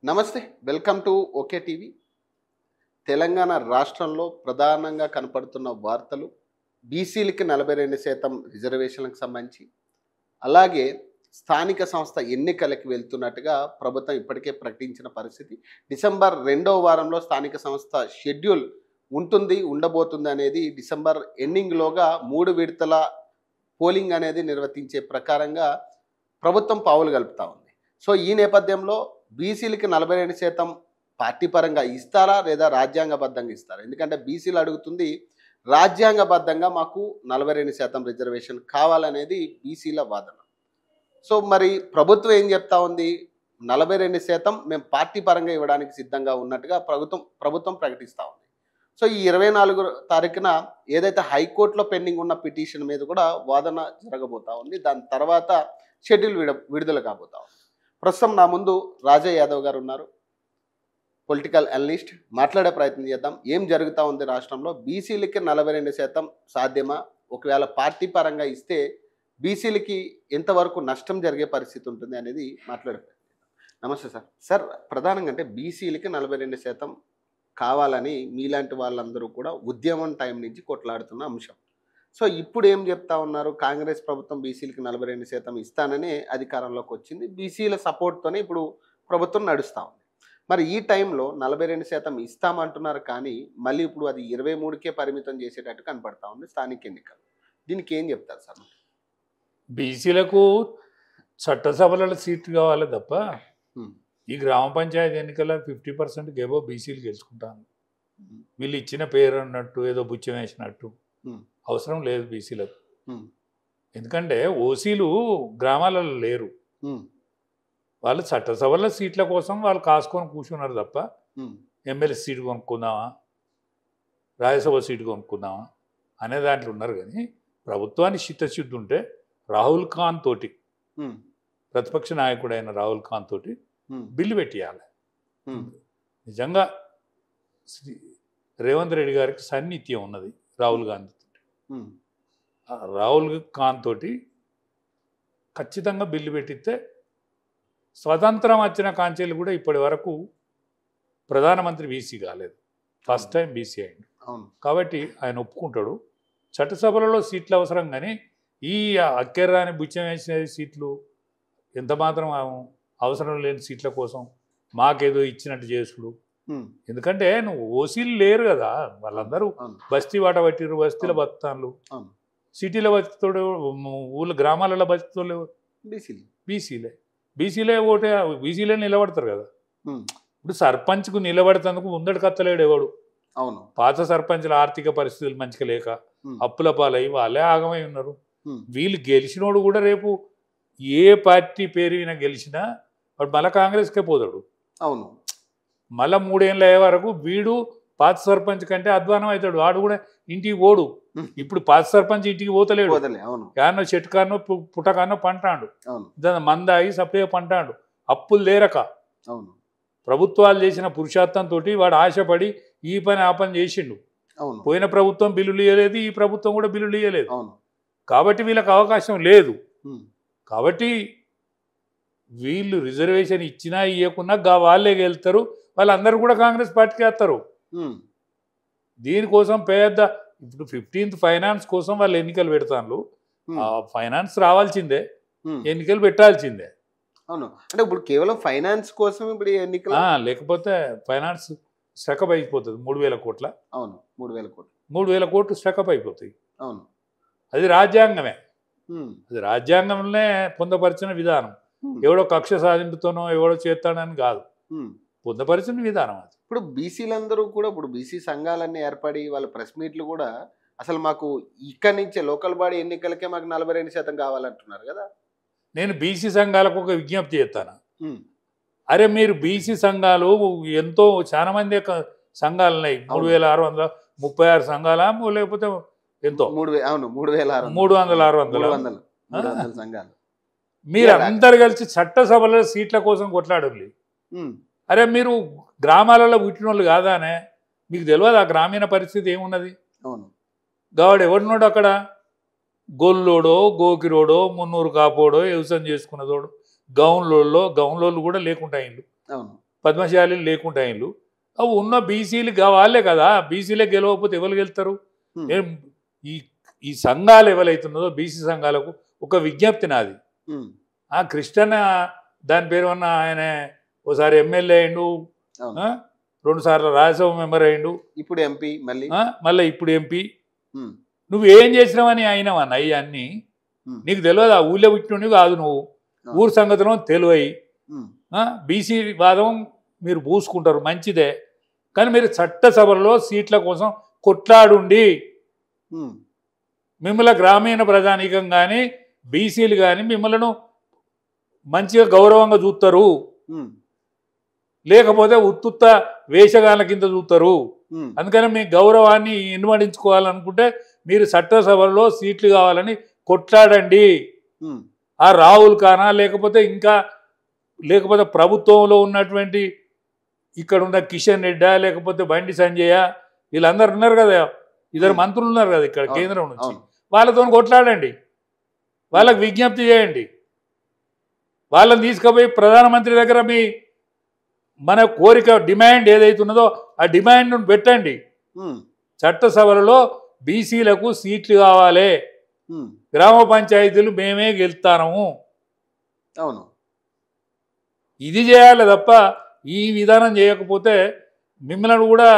నమస్తే. Welcome to okay TV. Telangana రాష్ట్రంలో ప్రధానంగా కనపడుతున్న వార్తలు బీసీలకి 42% రిజర్వేషన్లకు సంబంధించి, అలాగే స్థానిక సంస్థ ఎన్నికలకి వెళ్తున్నట్టుగా ప్రభుత్వం ఇప్పటికే ప్రకటించిన పరిస్థితి. డిసెంబర్ 2వ వారంలో స్థానిక సంస్థ షెడ్యూల్ ఉండబోతుంది అనేది డిసెంబర్ ఎండింగ్‌లోగా 3 విడతల పోలింగ్ అనేది నిర్వర్తించే ప్రకారంగా ప్రభుత్వం పావులు కలుపుతా ఉంది. సో ఈ నేపథ్యంలో బీసీలకి 42% పార్టీ పరంగా ఇస్తారా లేదా రాజ్యాంగబద్ధంగా ఇస్తారా? ఎందుకంటే బీసీలు అడుగుతుంది రాజ్యాంగబద్ధంగా మాకు 42% రిజర్వేషన్ కావాలనేది బీసీల వాదన. సో మరి ప్రభుత్వం ఏం చెప్తా ఉంది? 42% మేము పార్టీ పరంగా ఇవ్వడానికి సిద్ధంగా ఉన్నట్టుగా ప్రభుత్వం ప్రకటిస్తూ ఉంది. సో ఈ 24 తారీఖున ఏదైతే హైకోర్టులో పెండింగ్ ఉన్న పిటిషన్ మీద కూడా వాదన జరగబోతా ఉంది. దాని తర్వాత షెడ్యూల్ విడుదల కాబోతా ఉంది. ప్రస్తుతం నా ముందు రాజా యాదవ్ గారు ఉన్నారు, పొలిటికల్ అనలిస్ట్. మాట్లాడే ప్రయత్నం చేద్దాం. ఏం జరుగుతూ ఉంది రాష్ట్రంలో? బీసీలకి 42% సాధ్యమా? ఒకవేళ పార్టీ పరంగా ఇస్తే బీసీలకి ఎంతవరకు నష్టం జరిగే పరిస్థితి ఉంటుంది అనేది మాట్లాడే ప్రయత్నం చేద్దాం. నమస్తే సార్. సార్, ప్రధానంగా అంటే బీసీలకి 42% కావాలని మీలాంటి వాళ్ళందరూ కూడా ఉద్యమం టైం నుంచి కొట్లాడుతున్న అంశం. సో ఇప్పుడు ఏం చెప్తా ఉన్నారు? కాంగ్రెస్ ప్రభుత్వం బీసీలకి 42% ఇస్తాననే అధికారంలోకి వచ్చింది. బీసీల సపోర్ట్తోనే ఇప్పుడు ప్రభుత్వం నడుస్తూ ఉంది. మరి ఈ టైంలో 42% ఇస్తామంటున్నారు, కానీ మళ్ళీ ఇప్పుడు అది 23కే పరిమితం చేసేటట్టు కనపడతా ఉంది స్థానిక ఎన్నికలు. దీనికి ఏం చెప్తారు సార్? బీసీలకు చట్టసభలలో సీట్లు కావాలి తప్ప ఈ గ్రామ పంచాయతీ ఎన్నికల 50% ఏవో బీసీలు గెలుచుకుంటాను. వీళ్ళు ఇచ్చిన పేరు అన్నట్టు ఏదో బుచ్చం వేసినట్టు అవసరం లేదు బీసీలకు. ఎందుకంటే ఓసీలు గ్రామాలలో లేరు. వాళ్ళు చట్టసభల సీట్ల కోసం వాళ్ళు కాసుకొని కూర్చున్నారు తప్ప ఎమ్మెల్యే సీటు కొనుక్కుందామా, రాజ్యసభ సీటు కొనుక్కుందామా అనే దాంట్లో ఉన్నారు. కానీ ప్రభుత్వానికి చిత్తశుద్ధి ఉంటే రాహుల్ ఖాన్ తోటి, ప్రతిపక్ష నాయకుడైన రాహుల్ ఖాన్ తోటి బిల్లు పెట్టియాలి. నిజంగా రేవంత్ రెడ్డి గారికి సన్నిహిత్యం ఉన్నది రాహుల్ గాంధీ తోటి. రాహుల్ ఖాన్ తోటి ఖచ్చితంగా బిల్లు పెట్టిస్తే స్వతంత్రం వచ్చిన కాంచెలు కూడా ఇప్పటి వరకు ప్రధానమంత్రి బీసీ కాలేదు. ఫస్ట్ టైం బీసీ అయింది కాబట్టి ఆయన ఒప్పుకుంటాడు. చట్టసభలలో సీట్లు అవసరం, కానీ ఈ అక్కెర్రాని బుచ్చం వేసిన సీట్లు ఎంత మాత్రం అవసరం లేని సీట్ల కోసం మాకేదో ఇచ్చినట్టు చేసుడు. ఎందుకంటే నువ్వు ఓసీలు లేరు కదా, వాళ్ళందరూ బస్తీ వాట పట్టిరు, బస్తీల బతుకుతాను. సిటీలో బతుకుతాడు, ఊళ్ళో గ్రామాలలో బతుకుతాడు బీసీలే ఓటే బీసీలే నిలబడతారు కదా. ఇప్పుడు సర్పంచ్కు నిలబడేందుకు ముందడి కత్తలేడు ఎవడు. అవును, పాత సర్పంచ్ల ఆర్థిక పరిస్థితులు మంచిగా లేక అప్పుల పాలై వాళ్ళే ఆగమై ఉన్నారు. వీళ్ళు గెలిచినోడు కూడా రేపు ఏ పార్టీ పేరు అయినా గెలిచినా వాడు మళ్ళీ కాంగ్రెస్కే పోతాడు. అవును, మళ్ళీ 3 ఏళ్ళ అయ్యే వరకు వీడు పాత సర్పంచ్ కంటే అధ్వానం అవుతాడు. వాడు కూడా ఇంటికి పోడు. ఇప్పుడు పాత సర్పంచ్ ఇంటికి పోతలేడు. కానో చెట్టు కానో పుట్టకానో పంటాడు, దాని మందాయి సప్లై పంటాడు. అప్పులు లేరక ప్రభుత్వాలు చేసిన పురుషార్థంతో వాడు ఆశపడి ఈ పని ఆ పని చేసిండు. పోయిన ప్రభుత్వం బిల్లులు ఇవ్వలేదు, ఈ ప్రభుత్వం కూడా బిల్లులు ఇవ్వలేదు. కాబట్టి వీళ్ళకి అవకాశం లేదు. కాబట్టి వీళ్ళు రిజర్వేషన్ ఇచ్చినా ఇవ్వకున్నా వాళ్ళే వెళ్తారు. వాళ్ళందరూ కూడా కాంగ్రెస్ పార్టీకి వేస్తారు. దీనికోసం పెద్ద ఇప్పుడు 15th ఫైనాన్స్ కోసం వాళ్ళు ఎన్నికలు పెడతాను. ఫైనాన్స్ రావాల్సిందే, ఎన్నికలు పెట్టాల్సిందే. అవును, అంటే ఇప్పుడు కేవలం ఫైనాన్స్ కోసం ఇప్పుడు ఎన్నికలు, లేకపోతే ఫైనాన్స్ స్ట్రకప్ అయిపోతుంది. 3,000 కోట్ల. అవును, 3,000 కోట్లు స్ట్రకప్ అయిపోతాయి. అవును, అది రాజ్యాంగమే. అది రాజ్యాంగంలోనే పొందపరిచిన విధానం. ఎవడో కక్ష సాధింపుతోనో ఎవడో చేస్తాడని కాదు, పొందపరిచిన విధానం అది. ఇప్పుడు బీసీలందరూ కూడా ఇప్పుడు బీసీ సంఘాలన్నీ ఏర్పడి వాళ్ళ ప్రెస్ మీట్లు కూడా అసలు మాకు ఇక్కడి నుంచే లోకల్ బాడీ ఎన్నికలకే మాకు 42% కావాలంటున్నారు కదా. నేను బీసీ సంఘాలకు ఒక విజ్ఞప్తి చేస్తాను. అరే మీరు బీసీ సంఘాలు ఎంతో చాలా మంది సంఘాలు ఉన్నాయి. 3,636 సంఘాలా లేకపోతే ఎంతో 3,600 సంఘాలు. మీరు అందరు కలిసి చట్టసభలో సీట్ల కోసం కొట్లాడాలి. అరే మీరు గ్రామాలలో పుట్టిన వాళ్ళు కాదానే? మీకు తెలియదు ఆ గ్రామీణ పరిస్థితి ఏమున్నది? గావాడు ఎవడున్నాడు అక్కడ? గొల్లోడో గోకిరోడో మున్నూరు కాపోడో వ్యవసాయం చేసుకున్నదోడు గౌన్లోళ్ళు కూడా లేకుండా అయిండు. పద్మశాలి లేకుండా ఇల్లు అవి ఉన్న బీసీలు కావాలే కదా, బీసీలే గెలవకపోతే ఎవరు గెలుస్తారు? ఈ ఈ సంఘాలు ఎవరైతున్నదో బీసీ సంఘాలకు ఒక విజ్ఞప్తి నాది. ఆ క్రిస్టియన్ దాని పేరు అన్న ఆయన ఓసారి ఎమ్మెల్యే అయిండు, 2 సార్లు రాజ్యసభ మెంబర్ అయిండు, ఇప్పుడు ఎంపీ, మళ్ళీ ఇప్పుడు ఎంపీ. నువ్వు ఏం చేసినావని అయినావన్న అన్నీ నీకు తెలియదు. ఆ ఊళ్ళో పుట్టినవి కాదు నువ్వు, ఊరు సంగతిలో తెలివై బీసీ వాదం మీరు పూసుకుంటారు మంచిదే, కానీ మీరు చట్టసభలో సీట్ల కోసం కొట్లాడుండి మిమ్మల్ని గ్రామీణ ప్రజానీకం కానీ బీసీలు కానీ మిమ్మల్ని మంచిగా గౌరవంగా చూస్తారు, లేకపోతే ఉత్తుత్త వేషగాళ్ళ కింద చూస్తారు. అందుకని మీ గౌరవాన్ని ఇన్వడించుకోవాలనుకుంటే మీరు చట్టసభలో సీట్లు కావాలని కొట్లాడండి. ఆ రాహుల్ ఖానా లేకపోతే ప్రభుత్వంలో ఉన్నటువంటి ఇక్కడ ఉన్న కిషన్ రెడ్డా లేకపోతే బండి సంజయ వీళ్ళందరూ ఉన్నారు కదా, 2 మంత్రులు ఉన్నారు కదా ఇక్కడ కేంద్రం నుంచి, వాళ్ళతో కొట్లాడండి, వాళ్ళకి విజ్ఞప్తి చేయండి, వాళ్ళని తీసుకుపోయి ప్రధానమంత్రి దగ్గర మన కోరిక డిమాండ్ ఏదైతున్నదో ఆ డిమాండ్ను పెట్టండి. చట్టసభలలో బీసీలకు సీట్లు కావాలి, గ్రామ పంచాయతీలు మేమే గెలుస్తాము, అవును ఇది చేయాలి తప్ప ఈ విధానం చేయకపోతే మిమ్మల్ని కూడా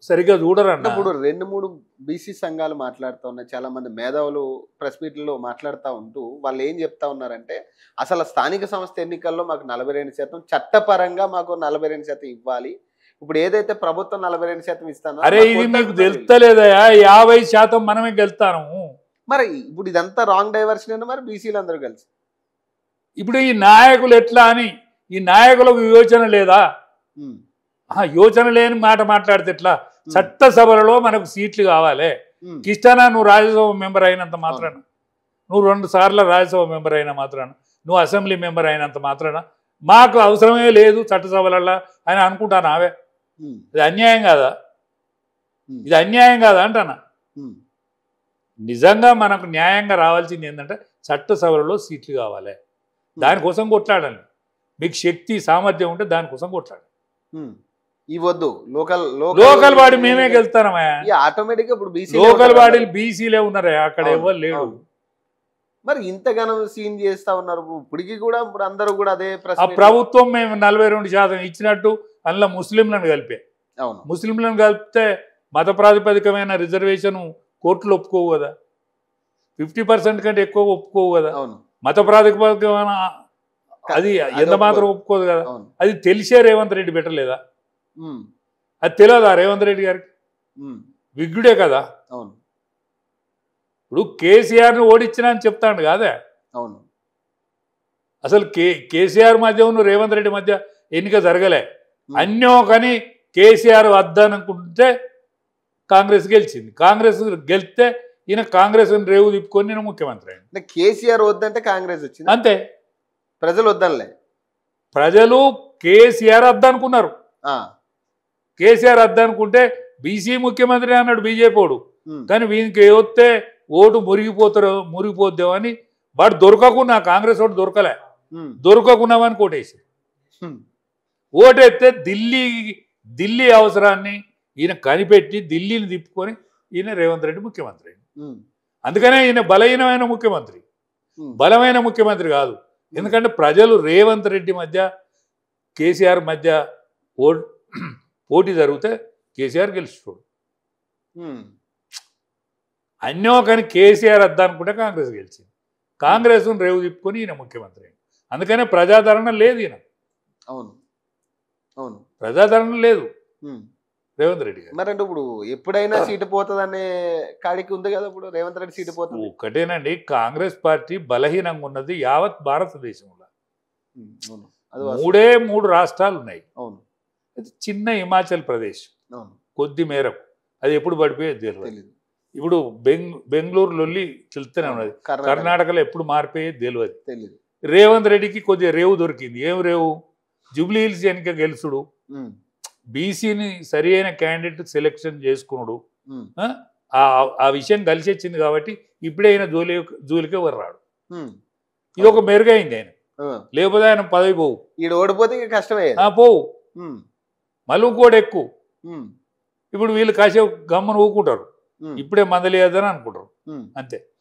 సరిగ్గా చూడరండి. ఇప్పుడు 2-3 బీసీ సంఘాలు మాట్లాడుతూ ఉన్నాయి, చాలా మంది మేధావులు ప్రెస్ మీట్లో మాట్లాడుతూ ఉంటూ వాళ్ళు ఏం చెప్తా ఉన్నారంటే అసలు స్థానిక సంస్థ ఎన్నికల్లో మాకు 42%, చట్టపరంగా మాకు 42% ఇవ్వాలి. ఇప్పుడు ఏదైతే ప్రభుత్వం 42% ఇస్తానో అరే ఇది మీకు తెలుస్తలేదయా, 50% మనమే గెలుస్తాము. మరి ఇప్పుడు ఇదంతా రాంగ్ డైవర్షన్ అయినా మరి బీసీలు అందరూ కలిసి ఇప్పుడు ఈ నాయకులు ఎట్లా అని, ఈ నాయకులకు యోచన లేదా? యోచన లేని మాట మాట్లాడితే ఎట్లా? చట్టసభలలో మనకు సీట్లు కావాలి. కిష్టనా నువ్వు రాజ్యసభ మెంబర్ అయినంత మాత్రాన, నువ్వు 2 సార్లు రాజ్యసభ మెంబర్ అయిన మాత్రాన, నువ్వు అసెంబ్లీ మెంబర్ అయినంత మాత్రాన మాకు అవసరమే లేదు చట్టసభలలో అని అనుకుంటాను. అవే ఇది అన్యాయం కాదా? ఇది అన్యాయం కాదా అంటానా? నిజంగా మనకు న్యాయంగా రావాల్సింది ఏంటంటే చట్టసభలలో సీట్లు కావాలి, దానికోసం కొట్లాడండి. మీకు శక్తి సామర్థ్యం ఉంటే దానికోసం కొట్లాడండి. ఇవ్వద్దు లోకల్ బాడీ మేమే గెలుస్తానమా? ఆటోమేటిక్ గా ఇప్పుడు లోకల్ బాడీలు బీసీలే ఉన్నారా, అక్కడ ఎవరు లేడు. మరి ఇంతగానో సీన్ చేస్తా ఉన్నారు. ఇప్పటికి కూడా ఇప్పుడు అందరూ కూడా అదే ఆ ప్రభుత్వం మేము 42% ఇచ్చినట్టు అందులో ముస్లింలను కలిపే, ముస్లింలను కలిపితే మత ప్రాతిపదికమైన రిజర్వేషన్ కోర్టులు ఒప్పుకోవు కదా, 50% కంటే ఎక్కువ ఒప్పుకోవు కదా, మత ప్రాతిపదికమైన అది ఎంత మాత్రం ఒప్పుకోదు కదా. అది తెలిసే రేవంత్ రెడ్డి పెట్టలేదా? అది తెలియదా రేవంత్ రెడ్డి గారికి? విగ్గుడే కదా. ఇప్పుడు కేసీఆర్ని ఓడించినా అని చెప్తాడు కాదే. అసలు కేసీఆర్ మధ్య ఉన్న రేవంత్ రెడ్డి మధ్య ఎన్నిక జరగలే. అన్యో కానీ కేసీఆర్ వద్దనుకుంటే కాంగ్రెస్ గెలిచింది, కాంగ్రెస్ గెలిస్తే ఈయన కాంగ్రెస్ రేవు తిప్పుకొని నేను ముఖ్యమంత్రి అయింది. కేసీఆర్ వద్దంటే కాంగ్రెస్ వచ్చింది అంతే. ప్రజలు వద్దనలే, ప్రజలు కేసీఆర్ వద్దనుకున్నారు. కేసీఆర్ వద్దనుకుంటే బీసీ ముఖ్యమంత్రి అన్నాడు బీజేపీడు, కానీ వీనికి వస్తే ఓటు మురిగిపోద్దామని వాడు దొరకకున్నా, కాంగ్రెస్ ఓటు దొరకలే, దొరకకున్నామని కోటేసి ఓటేస్తే ఢిల్లీ అవసరాన్ని ఈయన కనిపెట్టి ఢిల్లీని తిప్పుకొని ఈయన రేవంత్ రెడ్డి ముఖ్యమంత్రి అయింది. అందుకనే ఈయన బలహీనమైన ముఖ్యమంత్రి, బలమైన ముఖ్యమంత్రి కాదు. ఎందుకంటే ప్రజలు రేవంత్ రెడ్డి మధ్య కేసీఆర్ మధ్య పోటీ జరిగితే కేసీఆర్ గెలుస్తాడు. అన్యో కానీ కేసీఆర్ వద్దనుకుంటే కాంగ్రెస్ గెలిచింది, కాంగ్రెస్ను రేవు తిప్పుకొని ఈయన ముఖ్యమంత్రి అయింది. అందుకనే ప్రజాదరణ లేదు ఈయన. ప్రజాదరణ లేదు రేవంత్ రెడ్డి గారు. మరి అంటే ఇప్పుడు ఎప్పుడైనా సీటు పోతుందనే కాడికి ఉంది కదా, ఇప్పుడు రేవంత్ రెడ్డి సీటు పోతుంది. ఒకటేనండి, కాంగ్రెస్ పార్టీ బలహీనంగా ఉన్నది యావత్ భారతదేశంలో. 3 రాష్ట్రాలు ఉన్నాయి. చిన్న హిమాచల్ ప్రదేశ్ కొద్ది మేరకు, అది ఎప్పుడు పడిపోయేది తెలియదు. ఇప్పుడు బెంగళూరు లొల్లి తెలుస్తూనే ఉన్నది, కర్ణాటకలో ఎప్పుడు మారిపోయేది తెలియదు. రేవంత్ రెడ్డికి కొద్దిగా రేవు దొరికింది. ఏం రేవు? జూబ్లీ హిల్స్ ఎన్నిక గెలుచుడు, బీసీని సరి అయిన క్యాండిడేట్ సెలెక్షన్ చేసుకున్నాడు, ఆ విషయం కలిసి వచ్చింది కాబట్టి ఇప్పుడే ఆయన జూలికే వర్రాడు. ఇది ఒక మెరుగైంది ఆయన, లేకపోతే ఆయన పదవి పోవు, ఓడిపోతే కష్టమే పోవు. ఉమ్, మళ్ళీ ఇంకోటి ఎక్కువ. ఉమ్, ఇప్పుడు వీళ్ళు కాసేపు గమ్మను ఊకుంటారు, ఉమ్, ఇప్పుడే మందలేదని అనుకుంటారు, ఉమ్. అంతే.